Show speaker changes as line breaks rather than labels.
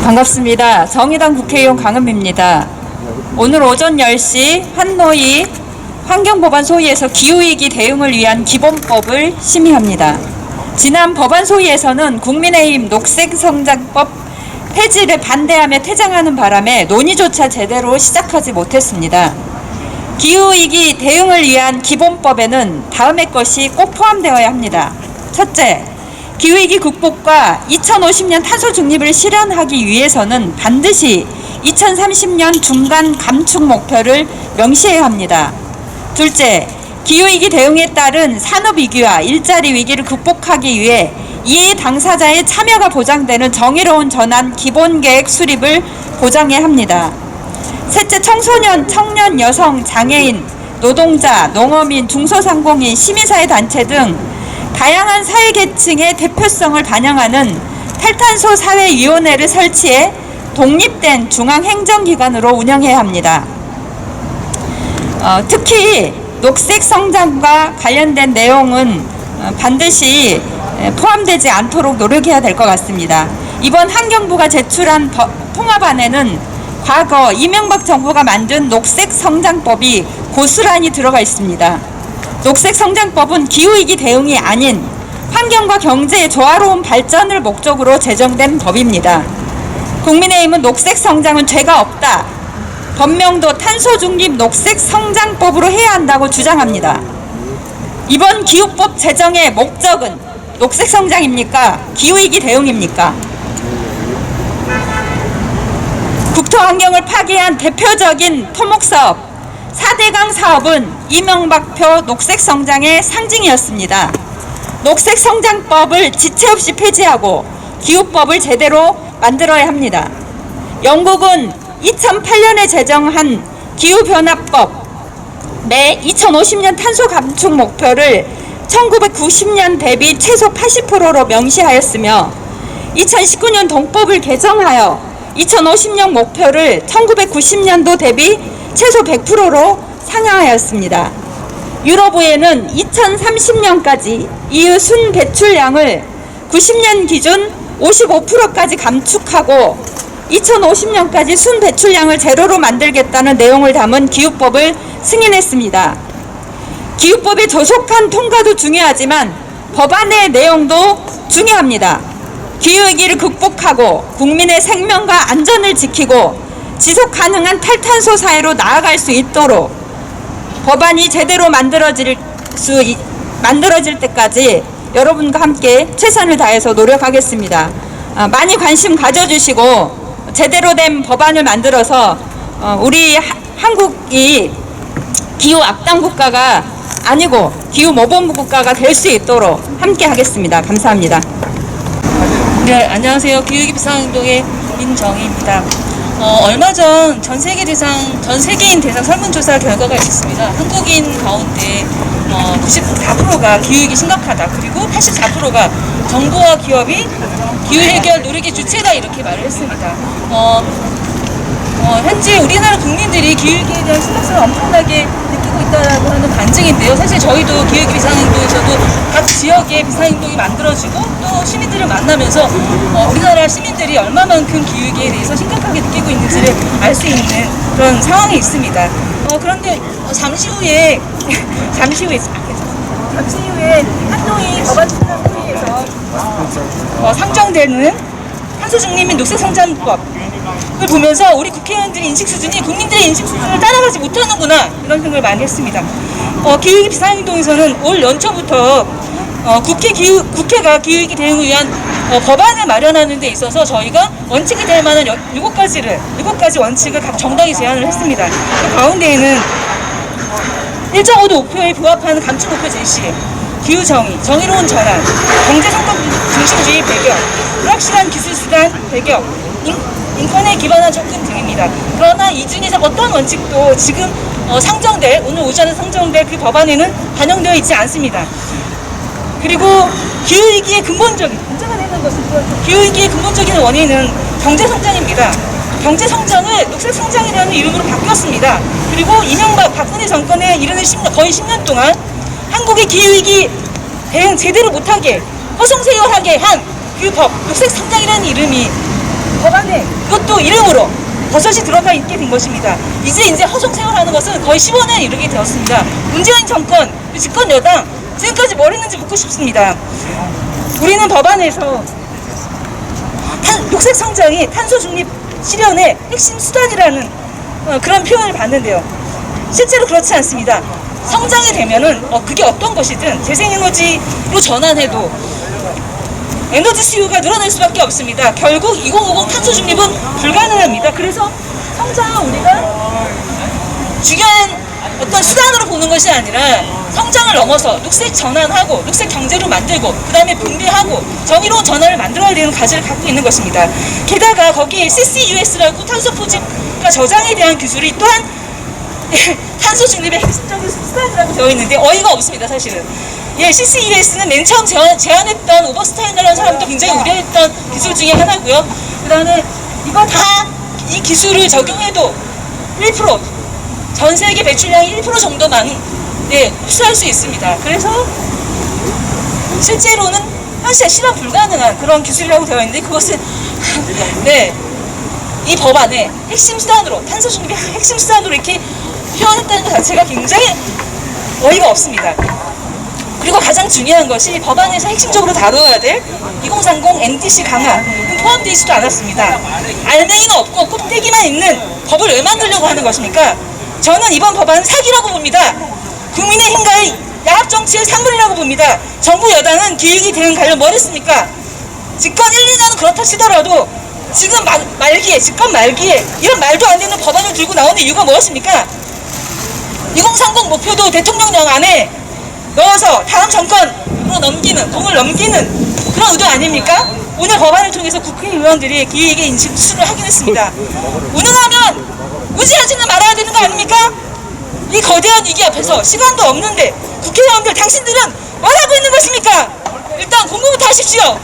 반갑습니다. 정의당 국회의원 강은미입니다. 오늘 오전 10시 한노위 환경법안 소위에서 기후위기 대응을 위한 기본법을 심의합니다. 지난 법안 소위에서는 국민의힘 녹색성장법 폐지를 반대하며 퇴장하는 바람에 논의조차 제대로 시작하지 못했습니다. 기후위기 대응을 위한 기본법에는 다음의 것이 꼭 포함되어야 합니다. 첫째, 기후위기 극복과 2050년 탄소 중립을 실현하기 위해서는 반드시 2030년 중간 감축 목표를 명시해야 합니다. 둘째, 기후위기 대응에 따른 산업위기와 일자리 위기를 극복하기 위해 이해 당사자의 참여가 보장되는 정의로운 전환 기본계획 수립을 보장해야 합니다. 셋째, 청소년, 청년, 여성, 장애인, 노동자, 농어민, 중소상공인, 시민사회 단체 등 다양한 사회계층의 대표성을 반영하는 탈탄소 사회위원회를 설치해 독립된 중앙행정기관으로 운영해야 합니다. 특히 녹색성장과 관련된 내용은 반드시 포함되지 않도록 노력해야 될 것 같습니다. 이번 환경부가 제출한 통합안에는 과거 이명박 정부가 만든 녹색성장법이 고스란히 들어가 있습니다. 녹색성장법은 기후위기 대응이 아닌 환경과 경제의 조화로운 발전을 목적으로 제정된 법입니다. 국민의힘은 녹색성장은 죄가 없다. 법명도 탄소중립 녹색성장법으로 해야 한다고 주장합니다. 이번 기후법 제정의 목적은 녹색성장입니까? 기후위기 대응입니까? 국토환경을 파괴한 대표적인 토목사업 4대강 사업은 이명박표 녹색성장의 상징이었습니다. 녹색성장법을 지체 없이 폐지하고 기후법을 제대로 만들어야 합니다. 영국은 2008년에 제정한 기후변화법 내 2050년 탄소 감축 목표를 1990년 대비 최소 80%로 명시하였으며 2019년 동법을 개정하여 2050년 목표를 1990년도 대비 최소 100%로 상향하였습니다. 유럽의회는 2030년까지 EU 순 배출량을 90년 기준 55%까지 감축하고 2050년까지 순 배출량을 제로로 만들겠다는 내용을 담은 기후법을 승인했습니다. 기후법의 조속한 통과도 중요하지만 법안의 내용도 중요합니다. 기후위기를 극복하고 국민의 생명과 안전을 지키고 지속 가능한 탈탄소 사회로 나아갈 수 있도록 법안이 제대로 만들어질 때까지 여러분과 함께 최선을 다해서 노력하겠습니다. 많이 관심 가져주시고 제대로 된 법안을 만들어서 우리 한국이 기후 악당 국가가 아니고 기후 모범 국가가 될 수 있도록 함께 하겠습니다. 감사합니다.
네, 안녕하세요. 기후위기 비상행동의 민정희입니다. 얼마 전 전 세계인 대상 설문조사 결과가 있었습니다. 한국인 가운데 94%가 기후위기 심각하다. 그리고 84%가 정부와 기업이 기후 해결 노력의 주체다 이렇게 말을 했습니다. 현재 우리나라 국민들이 기후위기에 대한 심각성을 엄청나게 느끼고 있다고 하는 반증인데요. 사실 저희도 기후위기 비상행동에서도 각 지역에 비상행동이 만들어지고 또 시민들을 만나면서 우리나라 시민들이 얼마만큼 기후위기에 대해서 심각하게 느끼고 있는지를 알 수 있는 그런 상황이 있습니다. 그런데 잠시 후에 한노위 법안 추진회의에서 상정되는 탄소중립 및 녹색성장법을 보면서 우리 국회의원들의 인식 수준이 국민들의 인식 수준을 따라가지 못하는구나 이런 생각을 많이 했습니다. 기후위기 비상행동에서는 올 연초부터 국회가 기후위기 대응을 위한 법안을 마련하는 데 있어서 저희가 원칙이 될 만한 7가지 원칙을 각 정당이 제안을 했습니다. 그 가운데에는 1.5도 목표에 부합하는 감축 목표 제시, 기후정의, 정의로운 전환, 경제성장 중심주의 배경, 불확실한 기술수단 배경, 인권에 기반한 접근 등입니다. 그러나 이 중에서 어떤 원칙도 지금 오늘 오전에 상정될 그 법안에는 반영되어 있지 않습니다. 그리고 기후위기의 근본적인 원인은 경제성장입니다. 경제성장을 녹색성장이라는 이름으로 바뀌었습니다. 그리고 박근혜 정권에 이르는 거의 10년 동안 한국의 기후위기 대응 제대로 못하게 허송세월하게 한 그 법, 녹색성장이라는 이름이 법안에 그것도 이름으로 버섯이 들어가 있게 된 것입니다. 이제 허송 생활하는 것은 거의 15년에 이르게 되었습니다. 문재인 정권, 집권 여당 지금까지 뭘 했는지 묻고 싶습니다. 우리는 법안에서 녹색 성장이 탄소 중립 실현의 핵심 수단이라는 그런 표현을 봤는데요. 실제로 그렇지 않습니다. 성장이 되면은 그게 어떤 것이든 재생에너지로 전환해도 에너지 수요가 늘어날 수밖에 없습니다. 결국 2050 탄소 중립은 불가능합니다. 그래서 성장을 우리가 중요한 어떤 수단으로 보는 것이 아니라 성장을 넘어서 녹색 전환하고 녹색 경제로 만들고 그 다음에 분배하고 정의로운 전환을 만들어야 되는 가치를 갖고 있는 것입니다. 게다가 거기에 CCUS라고 탄소 포집과 저장에 대한 기술이 또한 탄소 중립의 핵심적인 수단이라고 되어 있는데 어이가 없습니다, 사실은. CCUS는 맨 처음 제안했던 오버스타인이라는 사람도 굉장히 우려했던 기술 중에 하나고요. 그 다음에 이거 다 이 기술을 적용해도 1%, 전 세계 배출량의 1% 정도만 흡수할 수 있습니다. 그래서 실제로는 사실 실현 불가능한 그런 기술이라고 되어 있는데 그것은 이 법안의 핵심 수단으로 탄소 중립의 핵심 수단으로 이렇게 표현했다는 것 자체가 굉장히 어이가 없습니다. 그리고 가장 중요한 것이 법안에서 핵심적으로 다뤄야 될 2030 NDC 강화는 포함되어 있지도 않았습니다. 알맹이가 없고 껍데기만 있는 법을 왜 만들려고 하는 것입니까? 저는 이번 법안은 사기라고 봅니다. 국민의힘과의 야합정치의 산물이라고 봅니다. 정부 여당은 기획이 되는 관련 뭘 했습니까? 집권 1, 2년은 그렇다 치더라도 지금 말기에, 집권 말기에 이런 말도 안 되는 법안을 들고 나오는 이유가 무엇입니까? 2030 목표도 대통령령 안에 넣어서 다음 정권으로 넘기는, 공을 넘기는 그런 의도 아닙니까? 오늘 법안을 통해서 국회의원들이 기획의 인식 수술을 하긴 했습니다. 무능하면 무지하지는 말아야 되는 거 아닙니까? 이 거대한 위기 앞에서 시간도 없는데 국회의원들 당신들은 뭘 하고 있는 것입니까? 일단 공부부터 하십시오.